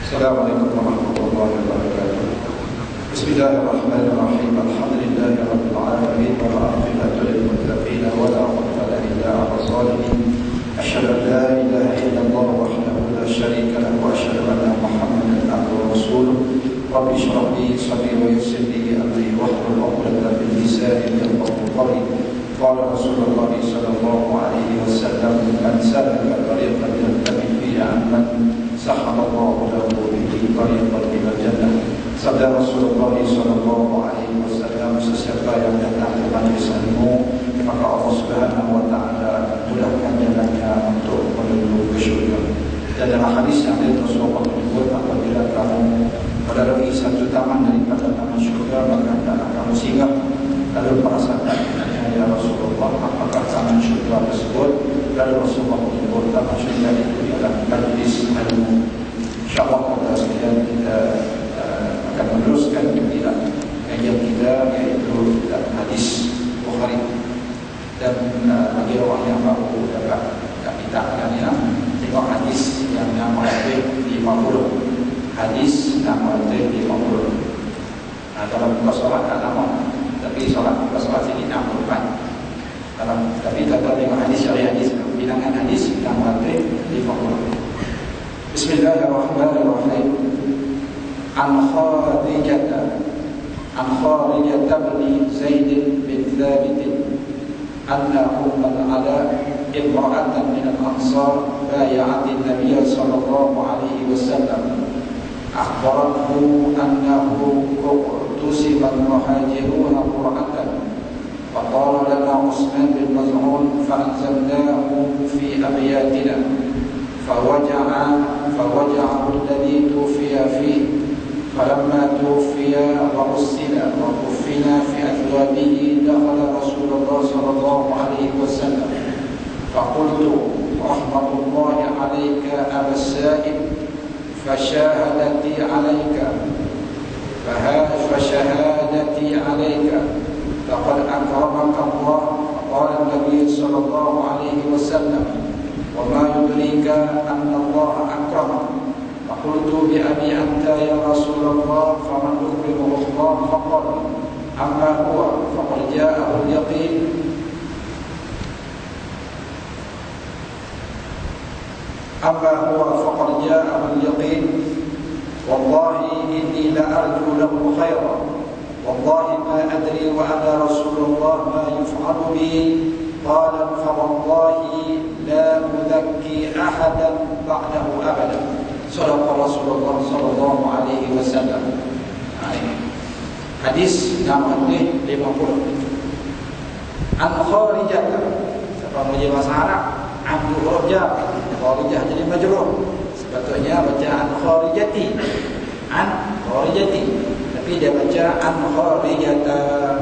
Assalamualaikum warahmatullahi wabarakatuh. Bismillahirrahmanirrahim. Alhamdulillahi rabbil alamin wal aqibatu lil muttaqin wa la udwana illa 'alal zalimin. Asyhadu an la ilaha illallah wahdahu la syarika lahu wa asyhadu anna Muhammadan abduhu wa rasuluh. Rabbi shrah li sadri wa yassir li amri wahlul 'uqdatam min lisani yafqahu qawli. Qala Rasulullah sallallahu alaihi wasallam, man salaka tariqan yaltami fihi 'ilman sahalallahu lahu bihi tariqan ilal jannah. Sabda Rasulullah sallallahu alaihi wasallam, sesiapa yang datang ke majlis ilmu, maka Allah Subhanahu wa taala mudahkan jalannya untuk menuju ke syurga. Dan dalam hadis yang ada Rasulullah menyebut, apabila kamu melalui satu taman daripada taman syurga, maka hendaklah kamu singgah lalu merasakan, ya Rasulullah, apakah taman syurga tersebut? Lalu Rasulullah menyebut taman syurga itu ialah majlis ilmu. InsyaAllah pada sekalian kita akan meneruskan kajian kita, yaitu hadis Bukhari. Dan bagi orang yang baru dapat kita akan tengok hadis yang nama 50. Hadis nama 50. Dalam buka solat tak lama, tapi buka solat sini 64. Tapi kata tengok hadis syarih hadis, bilangan hadis nama 50. Bismillahirrahmanirrahim. An Kharijah bin Zaid bin Thabit anna Ala imra'atan min al-Ansar bay'at an-nabiy sallallahu alaihi wasallam. Akhbarathu annahu tusima al-muhajirun qur'atan. Faqala lana Utsman bin Maz'un fa'anzalnahu fi abyatina. فوجعه الذي توفي فيه. فلما توفي وغسل وكفن في أثوابه دخل رسول الله صلى الله عليه وسلم. فقلت رحمة الله عليك أبا السائب، فشهادتي عليك لقد أكرمك الله. قال النبي صلى الله عليه وسلم: وما يدريك أن الله أكرمك؟ فقلت بأبي أنت يا رسول الله، فمن أكرمه الله؟ فقال: أما هو فقد جاءه اليقين. والله إني لأرجو له خيرا، والله ما أدري وأنا رسول الله ما يفعل بي. قال: فوالله لا أذكي أحدا بعده أبدا. صدق رسول الله صلى الله عليه وسلم. Hadis nama 50. An Kharijah, siapa muji bahasa Arab? Abdul Rajab. Kharijah jadi majrur. Sepatutnya baca An Kharijati. Tapi dia baca An Kharijata.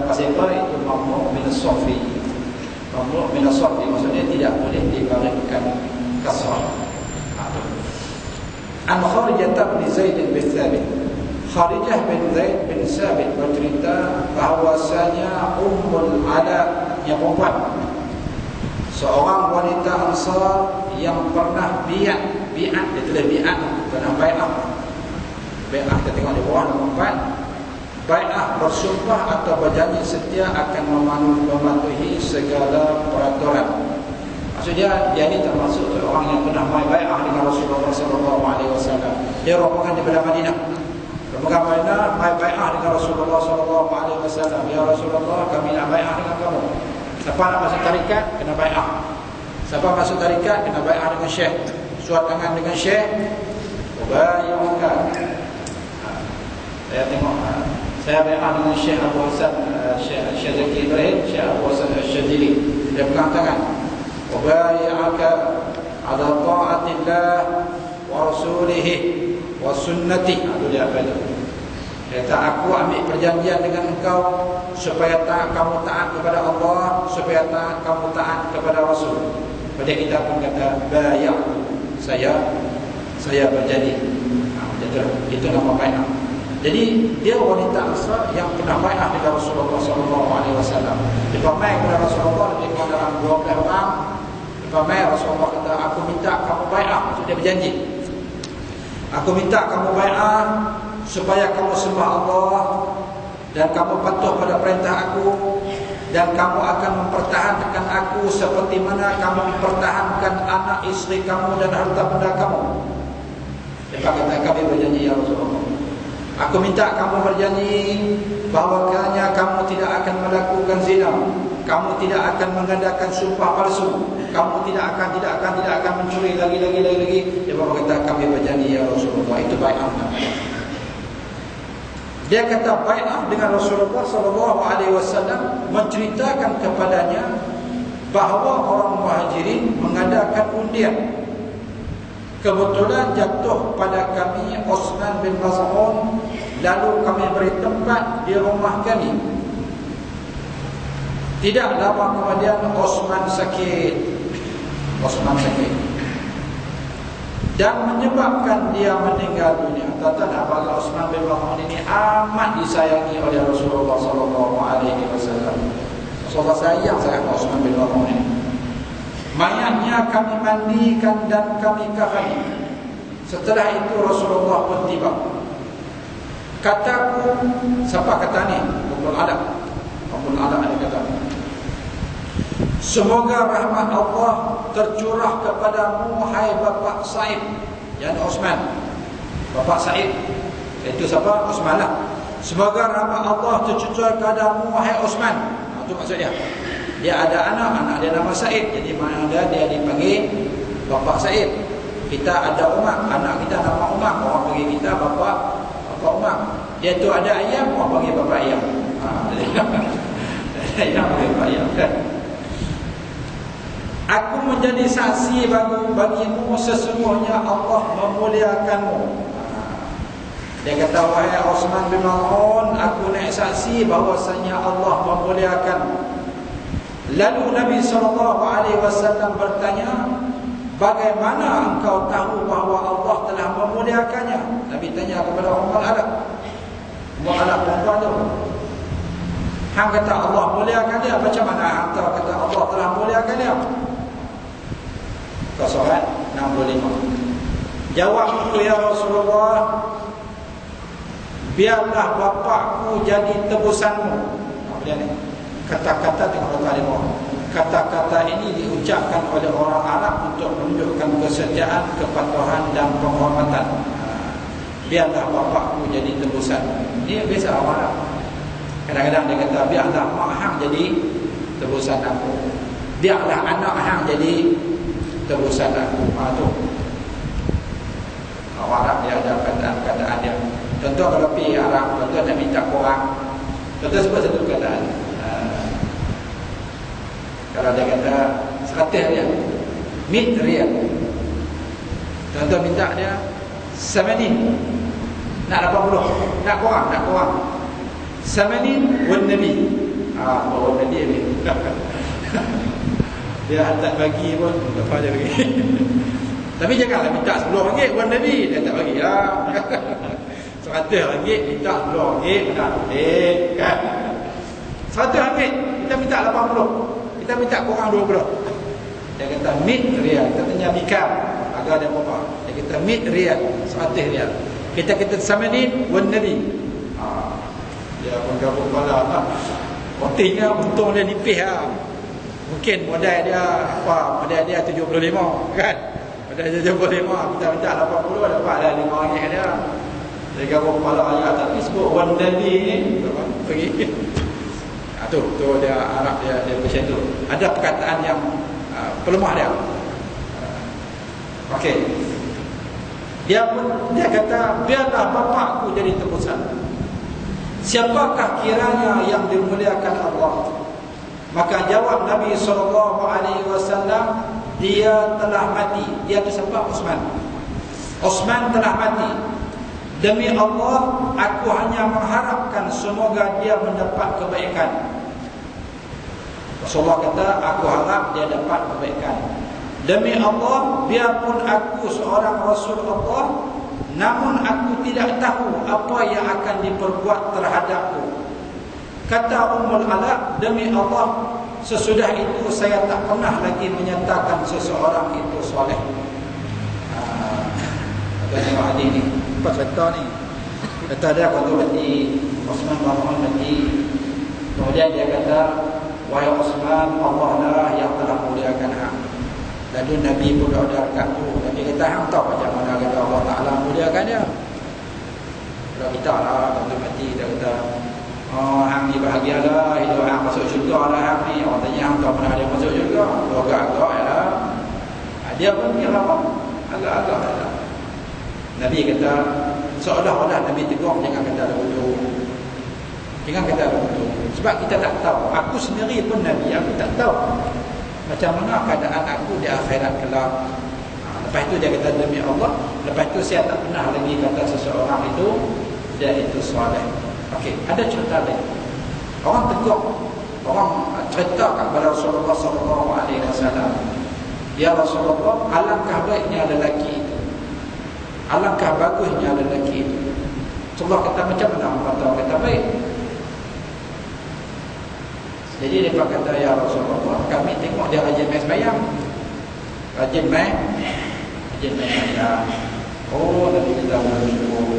Pasal apa? Itu mamnu min as-safi. Mamnu min as-safi maksudnya tidak boleh dibaringkan kasrah. An Kharijah bin Zaid bin Thabit. Kharijah bin Zaid bin Thabit bercerita bahawasanya Ummul Ala, yang perempuan, seorang wanita Ansar yang pernah biat, dia tulis biat, pernah bai'ah. Bai'ah kita tengok di bawah nombor 4. Bai'ah bersumpah atau berjanji setia akan mematuhi segala peraturan. Maksudnya dia ini termasuk orang yang pernah bai'ah dengan Rasulullah SAW. Dia rombongan daripada Madinah. Rombongan Madinah bai'ah dengan Rasulullah SAW. Ya Rasulullah, kami nak bai'ah dengan kamu. Siapa nak masuk tarikat, kena bai'ah. Siapa masuk tarikat, kena bai'ah dengan syekh. Suat tangan dengan syekh. Ubayyuka. Saya tengok, saya bai'ah dengan Syekh Abu Hasan, Syekh Zaki Ibrahim, Syekh Abu Hasan Al-Syadzili. Dia pegang tangan. Ubayyuka ala ta'atillah wa rasulihi wa sunnati. Itu dia apa itu? Dia kata, aku ambil perjanjian dengan engkau supaya kamu taat kepada Allah, supaya kamu taat kepada Rasul. Pada kita pun kata bay'ah, saya berjanji. Itu nama bai'ah. Jadi dia wanita Ansar yang pernah bai'ah dengan Rasulullah SAW. Dipamai kepada Rasulullah lebih kurang dalam 12 orang. Dipamai Rasulullah kata, aku minta kamu bai'ah. Maksud dia berjanji. Aku minta kamu bai'ah supaya kamu sembah Allah dan kamu patuh pada perintah aku, dan kamu akan mempertahankan aku seperti mana kamu mempertahankan anak istri kamu dan harta benda kamu. Dia kata, kami berjanji ya Rasulullah. Aku minta kamu berjanji bahawakanya kamu tidak akan melakukan zina, kamu tidak akan mengadakan sumpah palsu, kamu tidak akan mencuri lagi. Dia kata, kami berjanji ya Rasulullah. Itu bai'ah. Dia kata bai'ah dengan Rasulullah SAW, menceritakan kepadanya bahawa orang Muhajirin mengadakan undian. Kebetulan jatuh pada kami Osman bin Maz'un, lalu kami beri tempat di rumah kami. Tidak lama kemudian Osman sakit dan menyebabkan dia meninggal dunia. Tuan-tuan, apabila Osman bin Maz'un ini amat disayangi oleh Rasulullah SAW. Rasulullah sayang sangat Osman bin Maz'un ini. Mayatnya kami mandikan dan kami kafani. Setelah itu Rasulullah pun tiba. Kataku, siapa kata ni? Abul Ala ada kata, semoga rahmat Allah tercurah kepadamu, hai Bapak Said. Yang Osman, Bapak Said, itu siapa? Osman lah. Semoga rahmat Allah tercurah kepadamu, hai Osman. Itu maksudnya. Dia ada anak dia nama Said. Jadi mana dia dipanggil Bapak Said. Kita ada Umar, anak kita nama Umar, orang panggil kita Bapak Umar. Dia tu ada ayam, orang panggil Bapak Ayam. Ayam panggil Bapak Ayam. Aku menjadi saksi bagimu, sesungguhnya Allah memuliakanmu. Dia kata, wahai Osman bin Maz'un, aku naik saksi bahawasanya Allah memuliakanmu. Lalu Nabi SAW bertanya, bagaimana engkau tahu bahawa Allah telah memuliakannya? Nabi tanya kepada Umar Ala perempuan tu. Hang kata Allah muliakan dia, macam mana hang tahu kata Allah telah muliakan dia? Surat 65. Jawab itu, ya Rasulullah, biarlah bapakku jadi tebusanmu. Apa dia ni? Kata-kata tengok kata-kata ini diucapkan oleh orang Arab untuk menunjukkan kesetiaan, kepatuhan dan penghormatan. Biarlah bapakku jadi tebusan. Ini biasa orang Arab. Kadang-kadang dia kata, biarlah mak hang jadi tebusan aku, biarlah anak hang jadi tebusan aku. Tu orang Arab dia ada keadaan dia. Contoh kalau pergi Arab, contoh nak minta korang, contoh sebut satu keadaan. Kalau dia kata 100 riyal, 100 riyal, contoh minta dia 80, nak 80, nak kurang 80 wan nabi. Bawa Nabi ni dia tak bagi pun apa dia bagi. Tapi janganlah minta RM10 wan nabi, dia tak bagi lah. RM100 minta RM10, tak boleh kan. RM100 kita minta 80, kita minta kurang 20. Dia kata 100 riyal. Kita tanya bikar harga dia berapa? Dia kata 100 riyal, 100 riyal. Kita kata 80 wan nabi. Dia pun gabung kepala lah. Pentingnya untung dia nipis lah. Mungkin modal dia modal dia 75 kan. Modal dia 75, kita minta 80, dapatlah RM5 dia. Dia gabung kepala ayat. Tapi sebut wan nabi ni pergi. Tu dia Arab dia macam tu. Ada perkataan yang pelemah dia. Okey. Dia kata, biarlah bapakku jadi tebusan. Siapakah kiranya yang dimuliakan Allah? Maka jawab Nabi SAW, dia telah mati. Dia tu siapa? Osman telah mati. Demi Allah, aku hanya mengharapkan semoga dia mendapat kebaikan. Rasulullah kata, aku harap dia dapat kebaikan. Demi Allah, biarpun aku seorang Rasul Allah, namun aku tidak tahu apa yang akan diperbuat terhadapku. Kata Ummul Ala, demi Allah, sesudah itu saya tak pernah lagi menyatakan seseorang itu soleh. tengok hadis ni. Apa cerita ni? Kata dia waktu mati, Osman bin Affan mati. Kemudian dia kata, wahai Osman, Allah lah yang telah muliakan hang. Lalu Nabi pun dah dekat tu. Nabi kata, hang tahu macam mana kata Allah Ta'ala muliakan dia? Kalau kita lah, waktu mati, dia kata, oh, hang ni bahagialah, hidup hang masuk syurga lah hang ni. Orang tanya, hang tahu mana dia masuk syurga? Agak-agak lah. Dia pun kira apa? Agak-agak lah. Nabi kata, seolah-olah Nabi tegur, jangan kata begitu. Jangan kata begitu. Sebab kita tak tahu. Aku sendiri pun Nabi, aku tak tahu macam mana keadaan aku di akhirat kelak. Lepas itu dia kata demi Allah. Lepas itu saya tak pernah lagi kata seseorang itu dia itu soleh. Okey, ada cerita lain. Orang tegur, orang cerita kepada Rasulullah SAW. Ya Rasulullah, alangkah baiknya lelaki itu. Alangkah bagusnya lelaki itu. Rasulullah kata macam mana orang kata baik. Jadi dia kata, ya Rasulullah, kami tengok dia rajin main sembahyang. Rajin main sembahyang. Oh, Nabi kata belum cukup.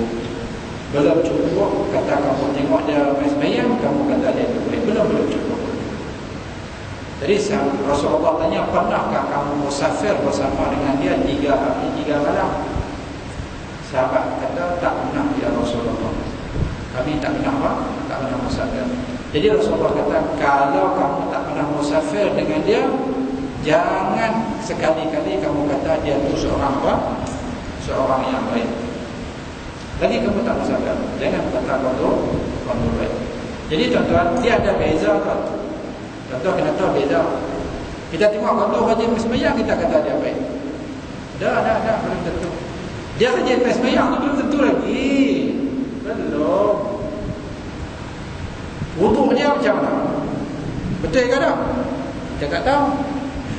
Belum cukup, kata kamu tengok dia main sembahyang, kamu kata dia tu baik. Belum cukup. Jadi Rasulullah tanya, pernahkah kamu musafir bersama dengan dia 3 hari 3 malam? Sahabat kata, tak pernah ya Rasulullah. Kami tak pernah apa? Tak pernah musafir. Jadi Rasulullah kata, kalau kamu tak pernah musafir dengan dia, jangan sekali-kali kamu kata dia tu seorang apa? Seorang yang baik. Lagi kamu tak musafir, jangan kata kamu baik. Jadi tuan-tuan, dia ada beza tuan. Contoh kena tahu beza. Kita tengok contoh rajin sembahyang, kita kata dia baik. Dah, belum tentu. Dia rajin sembahyang tu belum tentu lagi. Belum. Wuduk dia macam mana? Betul ke tak? Kita tak tahu.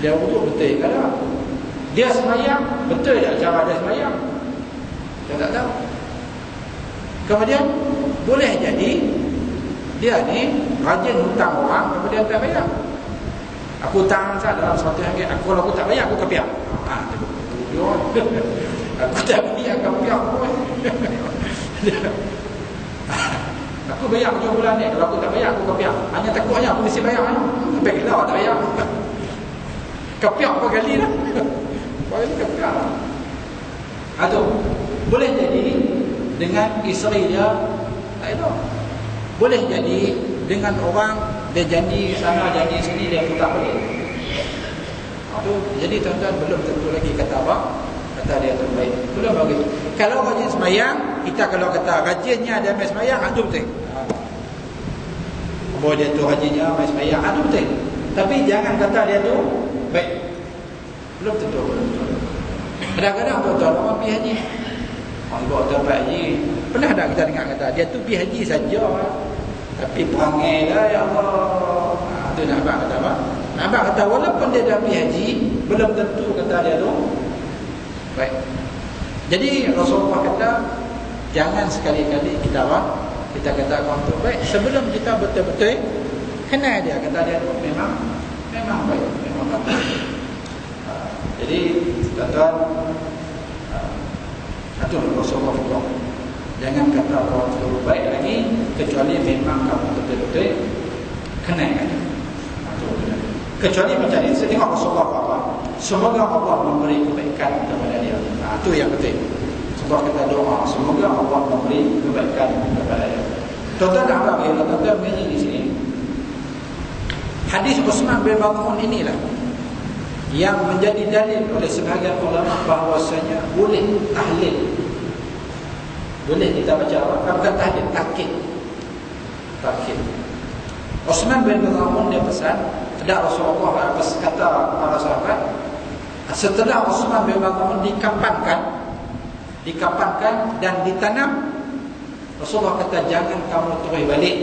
Dia wuduk betul ke tak? Dia sembahyang betul tak cara dia sembahyang? Kita tak tahu. Kemudian boleh jadi dia ni rajin hutang orang, kemudian tak bayar. Aku hutang dalam RM100, kalau aku tak bayar, aku kepiak. Aku tak bayar, kepiak pun. Aku bayar hujung bulan ni, kalau aku tak bayar, aku kepiak. Hanya takutnya aku mesti bayar. Sampai gila tak bayar. Kepiak berapa kali dah. Berapa kali kepiak. Atau boleh jadi dengan isteri dia, tak tahu. Boleh jadi dengan orang dia janji sana janji sini dia pun tak boleh. Aduh, jadi tuan-tuan belum tentu lagi kata apa? Kata dia terbaik. Belum bagi. Kalau rajin sembahyang, kita kalau kata rajinnya dia main sembahyang, itu betul. Bahawa dia tu rajinnya main sembahyang, itu betul. Tapi jangan kata dia tu baik. Belum tentu. Kadang-kadang tuan-tuan orang pergi haji. Orang bawa tempat haji. Pernah tak kita dengar kata dia tu pergi haji saja, tapi perangai lah ya Allah. Itu nak abang kata apa? Nak abang kata walaupun dia dah pergi haji, belum tentu kata dia tu baik. Jadi Rasulullah kata jangan sekali-kali kita apa? Kita kata orang tu baik sebelum kita betul-betul kenal dia, kata dia tu memang baik, memang baik. Jadi tuan-tuan, itu Rasulullah kata jangan kata orang tu baik lagi kecuali memang kamu betul-betul kenal dia. Kecuali macam ni, saya tengok Rasulullah apa? Semoga Allah memberi kebaikan kepada dia. Itu yang penting. Sebab kita doa, semoga Allah memberi kebaikan kepada dia. Tuan-tuan dah apa? Tuan-tuan mengaji di sini. Hadis Utsman bin Maz'un inilah yang menjadi dalil oleh sebahagian ulama bahawasanya boleh tahlil. Boleh kita baca apa? Bukan tahlil, takkid. Utsman bin Maz'un dia pesan, ada Rasulullah kata para sahabat, setelah Utsman bin Maz'un dikapankan dan ditanam, Rasulullah kata jangan kamu terus balik,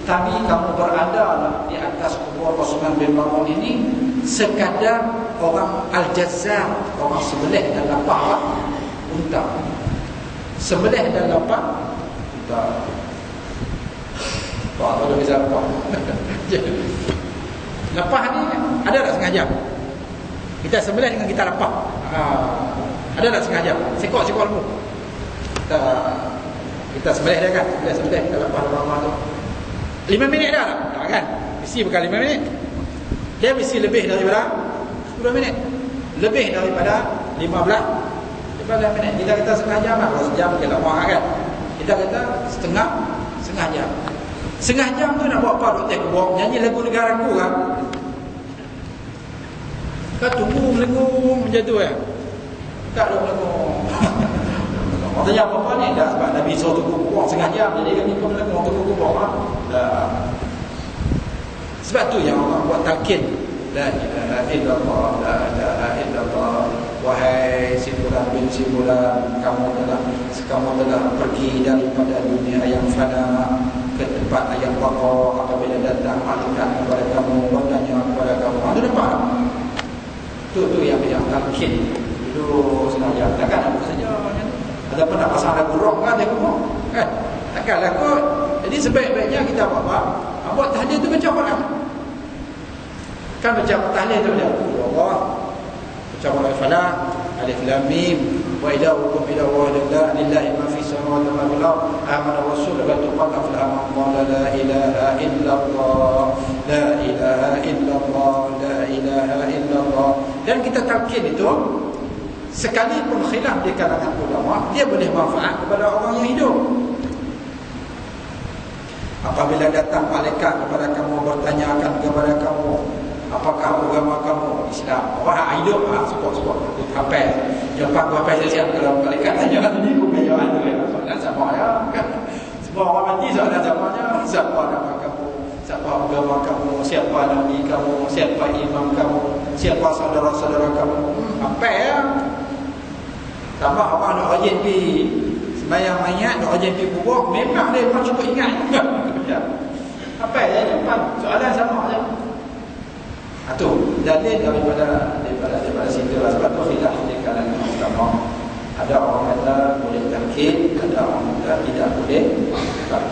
tapi kamu berada di atas kubur Utsman bin Maz'un ini sekadar orang Al-Jazzar, orang sembelih dan lapah unta. Sembelih dan lapah unta. Pak, kalau bisa apa? Lapah ni ada tak setengah jam? Kita sembelih dengan kita lapah. Ada tak setengah jam? Sekor lembu. kita sembelih dia kan, sembelih kita lepas rumah tu 5 minit dah tak kan, mesti bukan 5 minit, dia mesti lebih daripada 10 minit, lebih daripada 15 minit. Kita kata setengah jam lah, kalau sejam mungkin lama kan, kita kata setengah jam. Setengah jam tu nak buat apa? Duk teh kebok nyanyi lagu negara aku kan, kau tunggu melengung macam tu kan, tak duk melengung. Tanya apa-apa ni dah, sebab Nabi suruh tunggu kubur setengah jam, jadi kami pun melengung tunggu kubur lah. Sebab tu yang orang buat talqin, la ilaha illallah, la ilaha illallah, wahai si fulan bin si fulan, kamu telah pergi daripada dunia yang fana ke tempat yang baqa, apabila datang malaikat kepada kamu bertanya kepada kamu, ada dapat tu yang talqin itu sengaja, takkan apa saja ada pun nak pasang lagu rock kan, dia kumuk kan, takkanlah kot. Jadi sebaik-baiknya kita buat apa? Buat tahlil tu baca Quran kan, baca tahlil tu baca Allah, baca Al-Falah, Alif Lam Mim, wa ilahukum ilahulillah, lillahi ma fi samawati wa ma fil ardh, amana rasul wa tuqalla fil amr, la ilaha illallah, la ilaha illallah, la ilaha illallah. Dan kita talqin itu sekalipun khilaf di kalangan ulama, dia boleh manfaat kepada orang yang hidup. Apabila datang malaikat kepada kamu bertanyakan kepada kamu, apakah agama kamu? Islam. Orang hidup suka hafal. Jumpa aku hafal siap kalau malaikat tanya ni aku punya jawapan tu soalan sama ya kan. Semua orang mati soalan samanya, siapa nama kamu? Siapa agama kamu? Siapa nabi kamu? Siapa imam kamu? Siapa saudara-saudara kamu? Hafal ya. Tambah orang nak rajin pergi sembahyang mayat, nak rajin pergi kubur, memang dia pun cukup ingat. Apa ya depan soalan sama aja. Tu dalil daripada situ lah. Sebab tu khilaf di kalangan ulama. Ada orang kata boleh talqin, ada orang kata tidak boleh.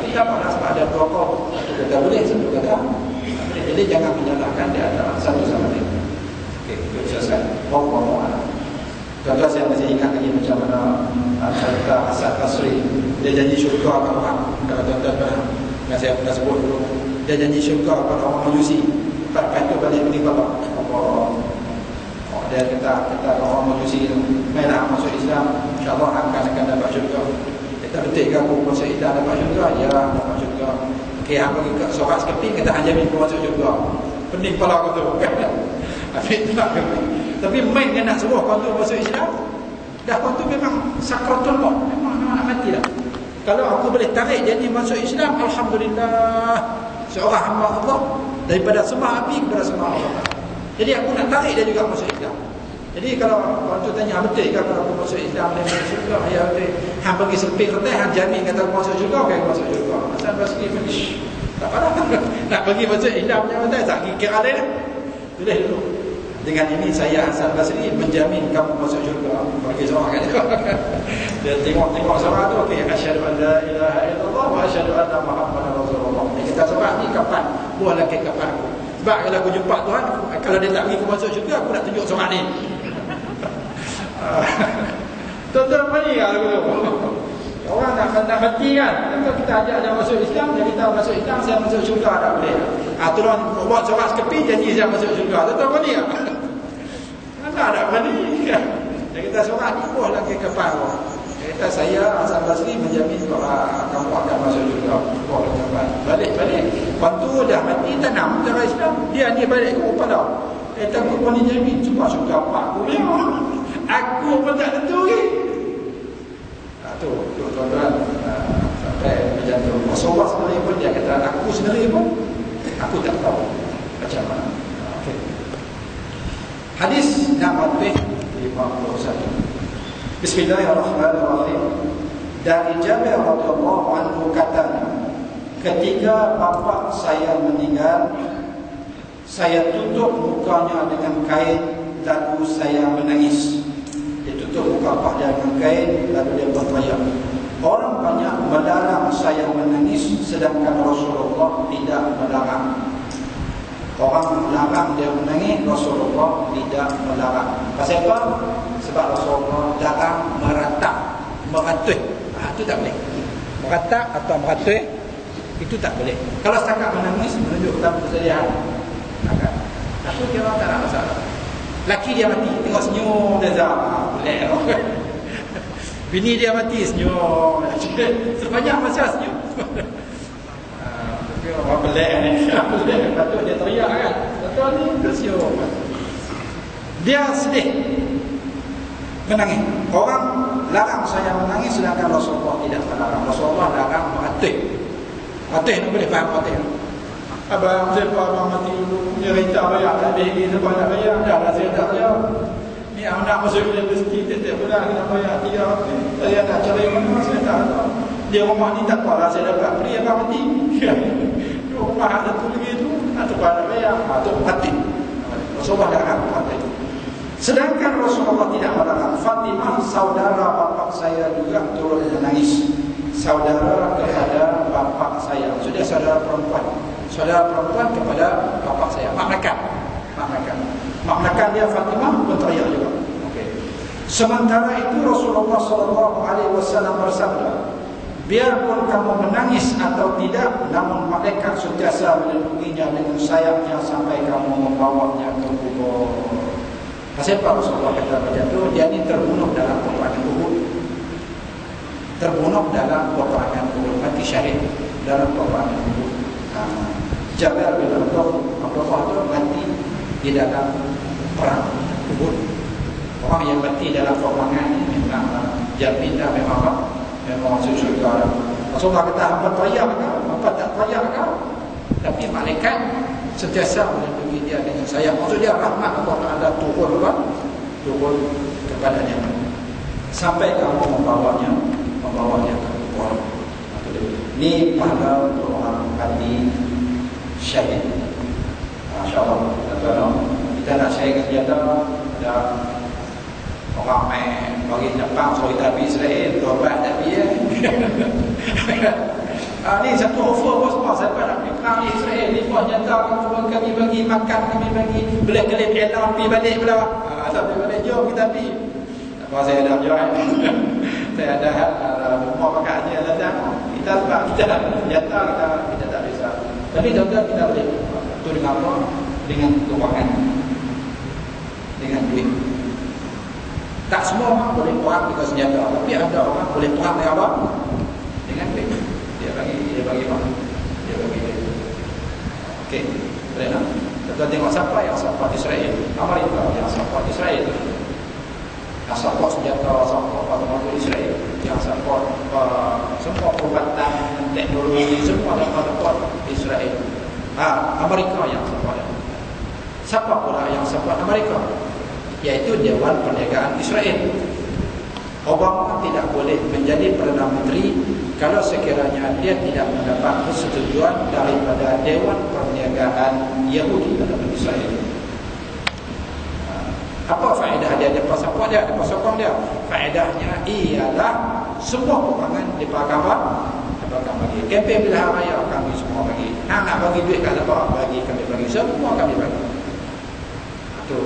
Kita panas ada dua kaum. Satu kata boleh, satu kata boleh. Jadi jangan menyalahkan di antara satu sama lain. Okey, selesai. Wallahu. Contoh saya masih ingat lagi macam mana cerita Hasan Basri. Dia janji syurga kepada orang. Kalau tuan-tuan pernah, yang saya pernah sebut dulu, dia janji syurga kepada orang Majusi. Lepas tu balik beli bapak. Dia kata orang Majusi itu, mainlah masuk Islam, insyaAllah akan dapat syurga. Kita betul ke aku masuk Islam dapat syurga? Ya, dapat syurga. Okey, hang pergi ke sorak sekeping, kita hang jamin kau masuk syurga. Pening kepala aku tu. Habis tu nak pergi. Tapi main dia nak suruh kau tu masuk Islam, dah kau tu memang sakratul maut, memang nak mati dah. Kalau aku boleh tarik jadi masuk Islam, alhamdulillah, seorang hamba Allah daripada sembah api kepada sembah Allah. Jadi aku nak tarik dia juga masuk Islam. Jadi kalau kau tu tanya betul ke kalau aku masuk Islam dia masuk syurga? Ya betul. Hang pergi sempit kertas, hang jamin kata aku masuk syurga, okey aku masuk syurga. Hasan Basri finish. Tak apa nak pergi masuk Islam macam mana tak kira lain. Tulis dulu. Dengan ini saya Hasan Basri menjamin kamu masuk syurga. Bagi seorang kan. Dia tengok seorang tu, okey, asyhadu an la ilaha illallah wa asyhadu anna Muhammadar Rasulullah. Kita seorang ni kapan? Buat lagi kapan aku. Sebab kalau aku jumpa Tuhan, kalau dia tak bagi aku masuk syurga, aku nak tunjuk seorang ni. Tuan-tuan apa ni kalau tu? Orang nak mati kan. Kalau kita ajak dia masuk Islam, dia kita masuk Islam, saya masuk syurga tak boleh. Tuan buat sorak sekepi janji saya masuk syurga. Tuan-tuan apa ni? Mana ada berani kan? Dia kata sorak ni buah lagi kepala. Dia kata saya Hasan Basri menjamin bahawa kamu akan masuk syurga. Buah lagi kepala. Balik. Waktu dah mati tanam cara Islam, dia ni balik ke kepala. Dia kata aku pun jamin cuma syurga pak aku. Aku pun tak tentu lagi. Tu tuan-tuan sampai macam tu. Rasulullah sendiri pun dia kata aku sendiri pun aku tak tahu macam mana. Okay. Hadis nombor 51. Bismillahirrahmanirrahim. Dari Jabir radhiyallahu anhu kata, ketika bapa saya meninggal, saya tutup mukanya dengan kain lalu saya menangis. Ditutup muka Pak dia dengan kain lalu dia berteriak. Orang banyak melarang saya menangis sedangkan Rasulullah tidak melarang. Orang melarang dia menangis, Rasulullah tidak melarang. Pasal apa? Sebab Rasulullah larang meratap, meratus. itu tak boleh. Meratap atau meratus itu tak boleh. Kalau setakat menangis menunjuk kepada kesedihan, maka aku kira tak ada masalah. Laki dia mati, tengok senyum dia boleh. Bini dia mati senyum. Sepanjang masa senyum. Orang pelik ni. Patut dia teriak kan. Betul ni dia senyum. Dia sedih, menangis. Orang larang saya menangis, sedangkan Rasulullah tidak melarang. Rasulullah larang meratus. Meratus nak boleh faham meratus. Abang mati dulu. Dia rita bayar. Habis ni sebab nak bayar. Dah saya tak bayar. Ni anak masuk universiti tiap bulan kena bayar 300. Saya nak cari mana saya tak tahu. Dia rumah ni tak tahu saya dapat beri abang mati. Rumah ada tu lagi tu. Atau nak bayar. Atau mati. Rasulullah larang meratus. Sedangkan Rasulullah tidak melarang. Fatimah saudara bapa saya juga turut menangis. Saudara kepada bapa saya. Maksudnya saudara perempuan. Saudara perempuan kepada bapa saya. Mak menekan dia Fatimah pun teriak juga. Okey. Sementara itu Rasulullah SAW bersabda, biarpun kamu menangis atau tidak, namun malaikat sentiasa melindunginya dengan sayapnya sampai kamu membawanya ke kubur. Kenapa Rasulullah kata macam tu? Dia ni terbunuh dalam peperangan Uhud. Terbunuh dalam peperangan Uhud, mati syahid dalam peperangan Uhud. Jabir bin Abdullah tu mati di dalam perang Uhud. Orang yang mati dalam peperangan ini memang jamin dah memang masuk syurga. Rasulullah kata hampa teriak ke? Hampa tak teriak ke? Tapi malaikat sentiasa melindungi dia dengan sayap. Maksud dia rahmat Allah Ta'ala turun kepadanya sampai kamu membawanya ke kubur. Ini pahala untuk orang mati syahid. Masya-Allah. Kita nak syahid senjata, ada orang main bagi Jepang suruh kita pergi Israel, berobat tak pergi. Ni satu offer bos semua. Siapa nak pergi perang di Israel, ni bos nyata kami bagi makan, kami bagi boleh kelip elam pergi balik pula. Sampai balik jom kita pergi. Apa saya dah join. Saya ada semua pakaiannya datang. Kita sebab kita nyata kita tak bisa. Tapi tuan-tuan kita boleh tu dengan apa? Dengan keuangan, dengan duit. Tak semua orang boleh perang dengan senjata, tapi ada orang boleh perang dengan apa? Dengan duit. Dia bagi apa? Dia bagi duit. Okey, boleh tak? Kita tengok siapa yang support Israel. Amerika yang support Israel. Yang support senjata, support apa-apa Israel. Yang support semua perubatan teknologi, semua dapat Israel. Amerika yang support. Siapa pula yang support Amerika? Iaitu Dewan Perniagaan Israel. Obama tidak boleh menjadi Perdana Menteri kalau sekiranya dia tidak mendapat persetujuan daripada Dewan Perniagaan Yahudi dalam Israel. Apa faedah dia? Dia support dia, dia sokong dia. Faedahnya ialah semua peperangan dipakai bagi. Kempen pilihan raya kami semua bagi. Nak bagi duit kat apa? Bagi kami bagi. Semua kami bagi. Itu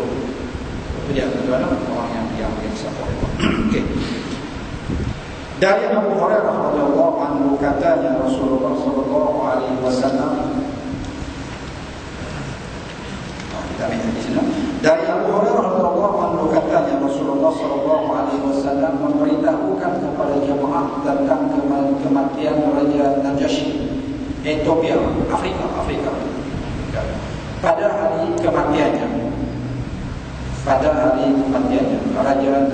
dia tuan-tuan orang yang support. Okey. Dari Abu Hurairah radhiyallahu anhu katanya Rasulullah sallallahu alaihi wasallam. Kita lihat di sini. Dari Abu Hurairah radhiyallahu anhu katanya Rasulullah sallallahu alaihi wasallam memberitahukan kepada jemaah tentang kematian Raja Najashi, Ethiopia, Afrika. Pada hari kematiannya. Raja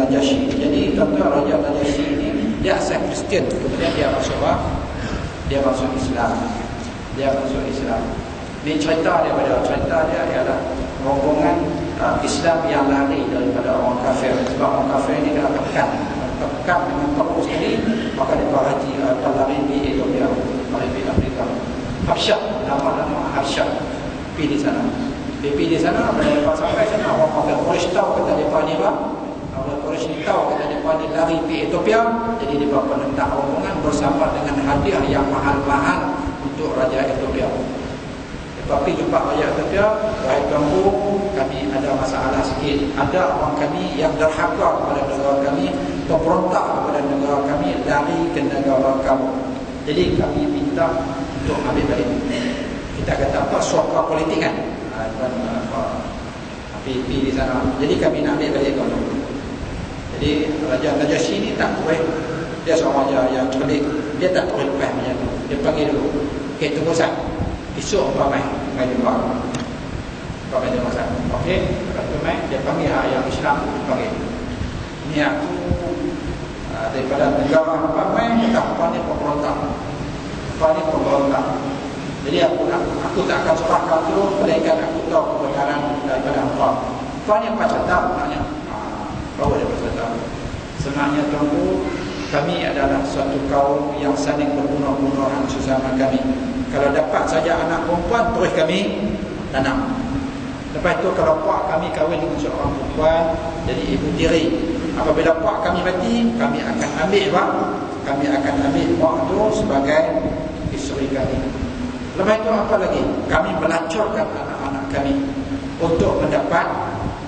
Najashi. Jadi tuan-tuan, Raja Najashi ini dia asal Kristian, kemudian dia masuk Islam. Ini cerita dia ialah rombongan Islam yang lari daripada orang kafir. Sebab orang kafir ini kena tekan dengan terus sekali, maka dia haji lari di Ethiopia, lari di Afrika. Habsyah, nama Habsyah. Pergi di sana, apabila sampai sana, orang kafir Quraisy tahu kata mereka ni apa? Orang Quraisy tahu kata mereka ni lari di Ethiopia, jadi mereka menentang rombongan bersama dengan hadiah yang mahal-mahal untuk Raja Ethiopia. Tapi jumpa Raja Ethiopia, wahai tuanku, kami ada masalah sikit. Ada orang kami yang derhaka kepada negara kami, pemberontak kepada negara kami, lari ke negara kamu. Jadi kami minta untuk ambil balik. Kita kata apa, suaka politik kan, PP di sana. Jadi kami nak ambil balik kamu. Jadi Raja Najasyi ni tak boleh, dia seorang raja yang cerdik, dia tak boleh lepas macam tu. Dia panggil dulu, okey tunggu sat, esok apa main jumpa, apa main jumpa sat. Okey, lepas tu main, dia panggil yang Islam, dia panggil ni aku daripada negara apa main, kata apa ni pemberontak, apa ni pemberontak. Jadi aku tak akan serahkan terus, melainkan aku tahu kebenaran daripada apa. Apa ni apa cerita maknanya? Bahawa dia berkata, sebenarnya tuanku, kami adalah suatu kaum yang saling berbunuh-bunuhan sesama kami. Kalau dapat saja anak perempuan, terus kami tanam. Lepas itu kalau pak kami kahwin dengan seorang perempuan, jadi ibu tiri. Apabila pak kami mati, kami akan ambil pak, kami akan ambil pak itu sebagai isteri kami. Lepas itu apa lagi? Kami melacurkan anak-anak kami untuk mendapat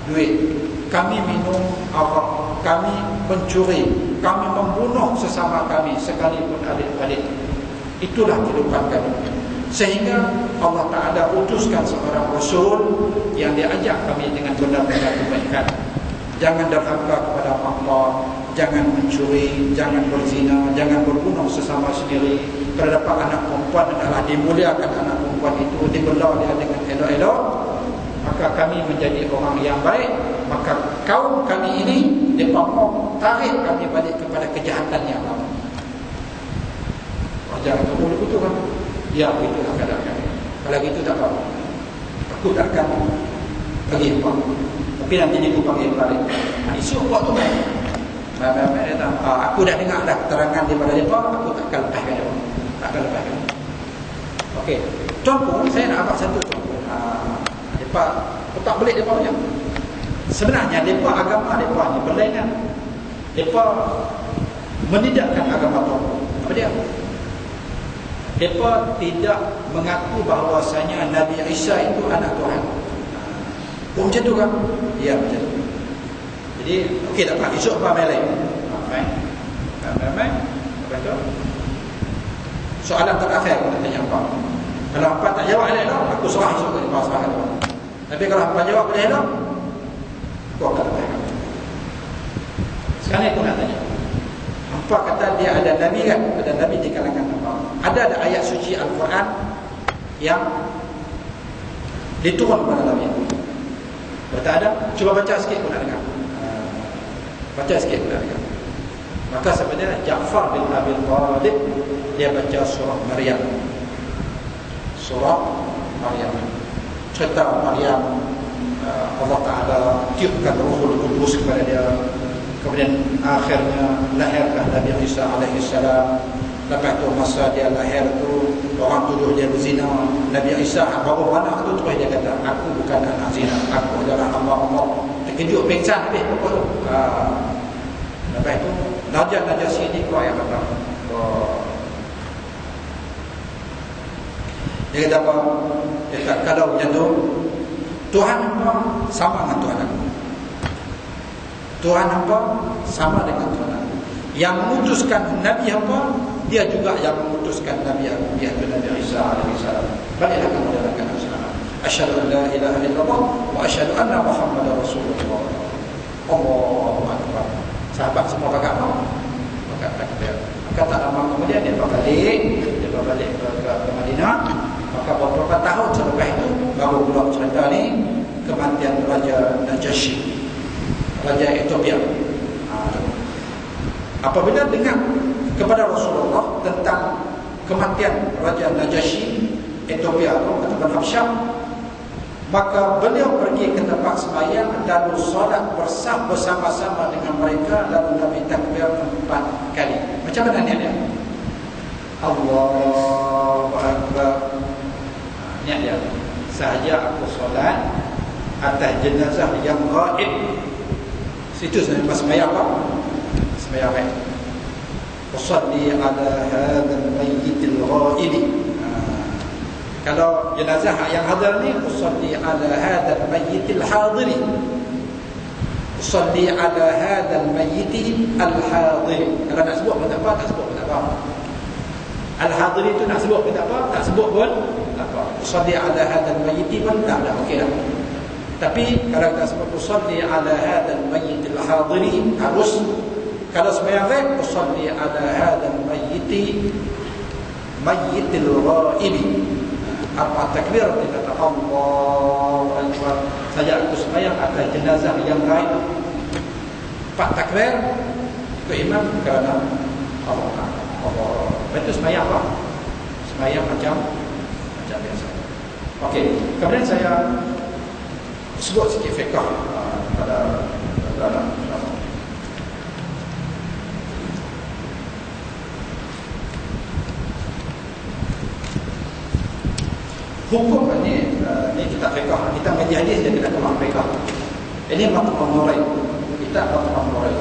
duit. Kami minum arak, kami mencuri, kami membunuh sesama kami sekalipun adik-adik. Itulah kehidupan kami. Sehingga Allah Ta'ala utuskan seorang Rasul yang diajak kami dengan benar-benar kebaikan. Jangan derhaka kepada Allah, jangan mencuri, jangan berzina, jangan berbunuh sesama sendiri. Terdapat anak perempuan adalah dimuliakan anak perempuan itu, dibela dia dengan elok-elok. Maka kami menjadi orang yang baik. Maka kaum kami ini, mereka mau tarik kami balik kepada kejahatan yang lama. Raja itu boleh betul kan? Ya, itulah keadaan kami. Kalau gitu tak apa, aku tak akan pergi apa. Tapi nanti dia panggil balik. Isu buat tu kan? Aku dah dengar dah keterangan daripada mereka, aku tak akan lepaskan dia. Tak akan lepaskan. Okey, contoh saya nak abang satu contoh. Mereka tak belik mereka punya. Sebenarnya mereka agama mereka ni berlainan. Mereka menidakkan agama Tuhan. Apa dia? Mereka tidak mengaku bahawasanya Nabi Isa itu anak Tuhan. Oh macam tu kan? Ya macam tu. Jadi okey tak apa, esok apa main main. Lepas tu soalan terakhir aku nak tanya apa. Kalau apa tak jawab elok, aku serah esok ke depan serah elok. Tapi kalau apa jawab elok, aku akan lepas. Sekarang aku nak tanya, apa kata dia ada Nabi kan? Ada Nabi di kalangan apa? Ada ayat suci Al-Quran yang diturun kepada Nabi. Betul ada? Cuba baca sikit aku nak dengar. Baca sikit aku nak dengar. Maka sebenarnya Ja'far bin Abi Thalib dia baca surah Maryam. Surah Maryam. Cerita Maryam, Allah Ta'ala tiupkan Ruhul Qudus kepada dia. Kemudian akhirnya lahirlah Nabi Isa alaihissalam. Lepas tu masa dia lahir tu, orang tuduh dia berzina. Nabi Isa baru anak tu terus dia kata, aku bukan anak zina, aku adalah hamba Allah. Terkejut pingsan habis pokok tu. Lepas tu Raja Najasyi ni keluar yang kata, dia kata apa? Dia kata kalau macam tu, Tuhan apa sama dengan Tuhan aku. Tuhan apa sama dengan Tuhan aku. Yang memutuskan Nabi apa, dia juga yang memutuskan Nabi aku, iaitu Nabi Isa alaihissalam. Baiklah kamu jalankan Islam. Asyhadu an la ilaha illallah wa asyhadu anna Muhammadar Rasulullah. Allahu akbar. Sahabat semua pakai apa? Pakai takbir. Maka tak lama kemudian dia balik ke Madinah. Maka beberapa tahun selepas itu baru keluar cerita ni kematian Raja Najasyi, Raja Ethiopia. Apabila dengar kepada Rasulullah tentang kematian Raja Najasyi Ethiopia ataupun Habsyah, maka beliau pergi ke tempat sembahyang dan solat bersama-sama dengan mereka, lalu Nabi takbir 4 kali. Macam mana niat dia? Allahu Akbar. Niat dia, sahaja aku solat atas jenazah yang gaib. Situ sebenarnya sembahyang apa? Sembahyang baik. Usalli ala hadzal mayyitil ghaib. Kalau jenazah yang hadir ni, usalli ala hadzal mayyitil hadiri. Salli ala hadzal mayyiti al-hadir. Kalau nak sebut pun tak apa, tak sebut pun tak apa. Al-hadir itu nak sebut pun tak apa, tak sebut pun tak apa. Salli ala hadzal mayyiti pun tak ada, okey dah. Tapi kalau kita sebut salli ala hadzal mayyit al-hadiri, harus kalau sembahyang ghaib salli ala hadzal mayyiti mayyitil ghaibi. Apa takbir kita Allahu akbar. Saya aku sembahyang atas jenazah yang gaib. 4 takbir ke imam kerana Allah. Betul sembahyang apa? Sembahyang macam biasa. Okey, kemudian saya sebut sikit fiqh pada dalam hukum ni kita fiqh, kita mengaji hadis dan kita kemak fiqh. Ini matlaul murai. Kita matlaul murai.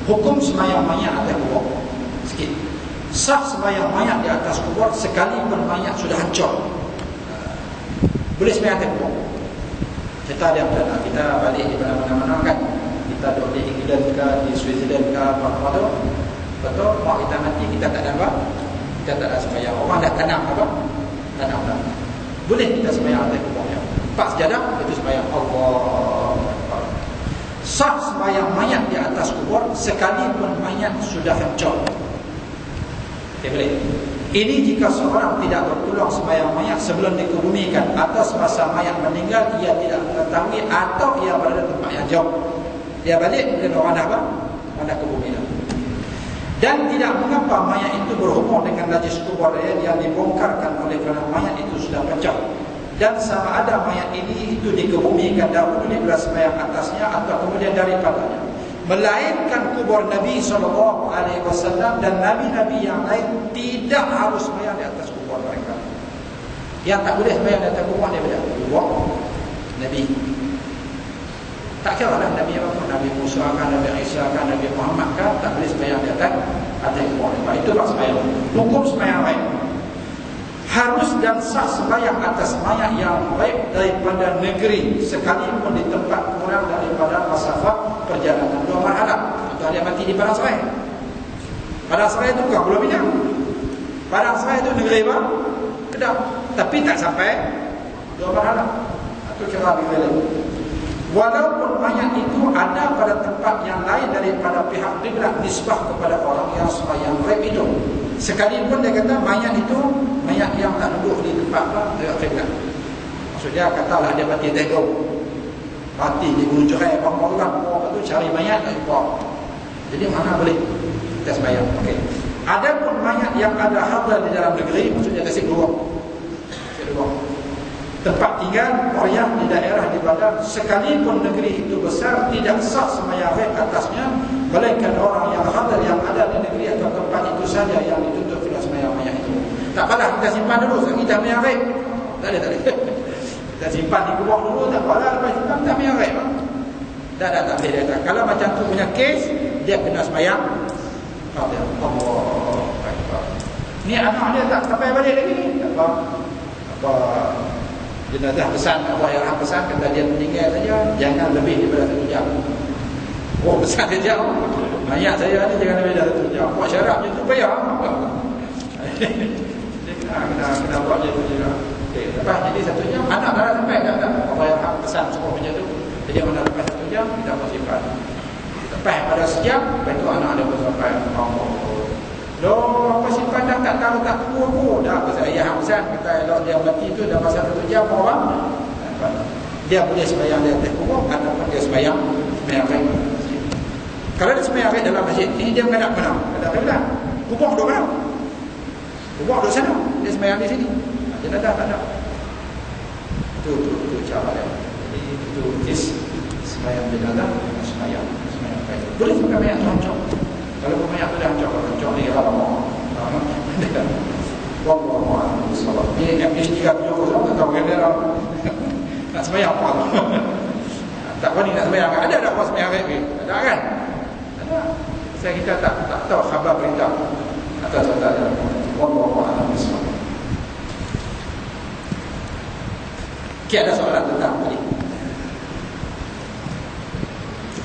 Hukum sembahyang mayat atas kubur. Sikit. Sah sembahyang mayat di atas kubur sekalipun mayat sudah hancur. Boleh sembahyang atas kubur. Kita ada pernah kita balik di mana-mana kan. Kita duduk di England ke, di Switzerland ke, apa-apa tu. Betul, mak kita mati kita tak ada apa? Kita tak ada sembahyang. Orang dah tanam apa? Tanam dah. Boleh kita sembahyang atas kuburnya. 4 sejadah itu sembahyang Allah. Sah sembahyang mayat di atas kubur sekalipun mayat sudah hancur. Okay, boleh. Ini jika seorang tidak berpeluang sembahyang mayat sebelum dikebumikan atau semasa mayat meninggal ia tidak mengetahui atau ia berada di tempat yang jauh. Dia balik kemudian orang dah apa? Orang dah kebumikan. Dan tidak mengapa mayat itu berhubung dengan najis kubur yang dibongkarkan oleh kerana mayat itu sudah pecah. Dan sama ada mayat ini itu dikebumikan dahulu di belas sembahyang atasnya atau kemudian daripadanya. Melainkan kubur Nabi SAW dan Nabi-Nabi yang lain tidak harus sembahyang di atas kubur mereka. Yang tak boleh sembahyang di atas kubur daripada kubur Nabi. Tak kira lah Nabi apa pun, Nabi Musa kan, Nabi Isa kan, Nabi Muhammad kan, tak boleh sembahyang di atas kubur. Itu tak sembahyang. Hukum sembahyang baik. Harus dan sah sembahyang atas mayat yang baik daripada negeri sekalipun di tempat kurang daripada masafah perjalanan 2 marhalah. Contoh dia mati di Padang Serai. Padang Serai itu bukan Pulau Pinang. Padang Serai itu negeri apa? Kedah. Tapi tak sampai 2 marhalah. Itu kira negeri lain. Walaupun mayat itu ada pada tempat yang lain daripada pihak qiblat nisbah kepada orang yang sembahyang ghaib itu. Sekalipun dia kata mayat itu mayat yang tak duduk di tempat qiblat. Maksudnya katalah dia mati Tegau. Mati di Gunung Cerai apa-apa kan, orang tu cari mayat tak jumpa. Jadi mana boleh kita sembahyang. Okey. Adapun mayat yang ada hadir di dalam negeri, maksudnya kasih ruang. Tempat tinggal orang di daerah di badan sekalipun negeri itu besar tidak sah sembahyang ghaib atasnya melainkan orang yang hadir yang ada di negeri atau tempat itu saja yang dituntut bila sembahyang mayat itu. Tak apalah kita simpan dulu kita sembahyang ghaib. Tak ada. Kita simpan di kubur dulu tak apalah lepas simpan kita sembahyang ghaib. Tak boleh dah. Kalau macam tu punya kes dia kena sembahyang Allah Akbar. Ni anak dia tak sampai balik lagi ni. Apa jenazah pesan Allah yang pesan kata dia meninggal saja jangan lebih daripada 1 jam. Oh pesan dia jauh. Mayat saya ni jangan lebih daripada 1 jam. Buat syarat macam tu payah. Dia kena buat dia tu juga. Okey, lepas jadi 1 jam anak dah sampai tak Allah yang pesan semua macam tu. Jadi mana lepas 1 jam kita mau simpan. Lepas pada sejam lepas tu anak dia pun sampai Allah. Loh, apa simpan dah tak tahu tak tahu dah apa saya pesan kata kalau dia mati tu dah masa 1 jam orang dia boleh sembahyang di atas kubur ataupun dia sembahyang ghaib. Kalau dia sembahyang ghaib dalam masjid ini dia menghadap mana? Menghadap kubur duduk mana? Kubur duduk sana, dia sembahyang di sini. Dia dah tak ada. Tu cara dia. Jadi itu is sembahyang jenazah, sembahyang ghaib. Boleh sembahyang hancur. Kalau mayat tu dah hancur ni lama. Wallahu a'lam bishawab. Ini MH3 punya tak tahu kan dia nak sembahyang apa. Tak berani nak sembahyang. Ada tak apa sembahyang ghaib? Ada kan? Ada. Saya kita tak tahu khabar berita. Atau contohnya. Wallahu a'lam bishawab. Okey, ada soalan tentang tadi.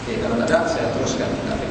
Okey, Kalau tak ada, saya teruskan.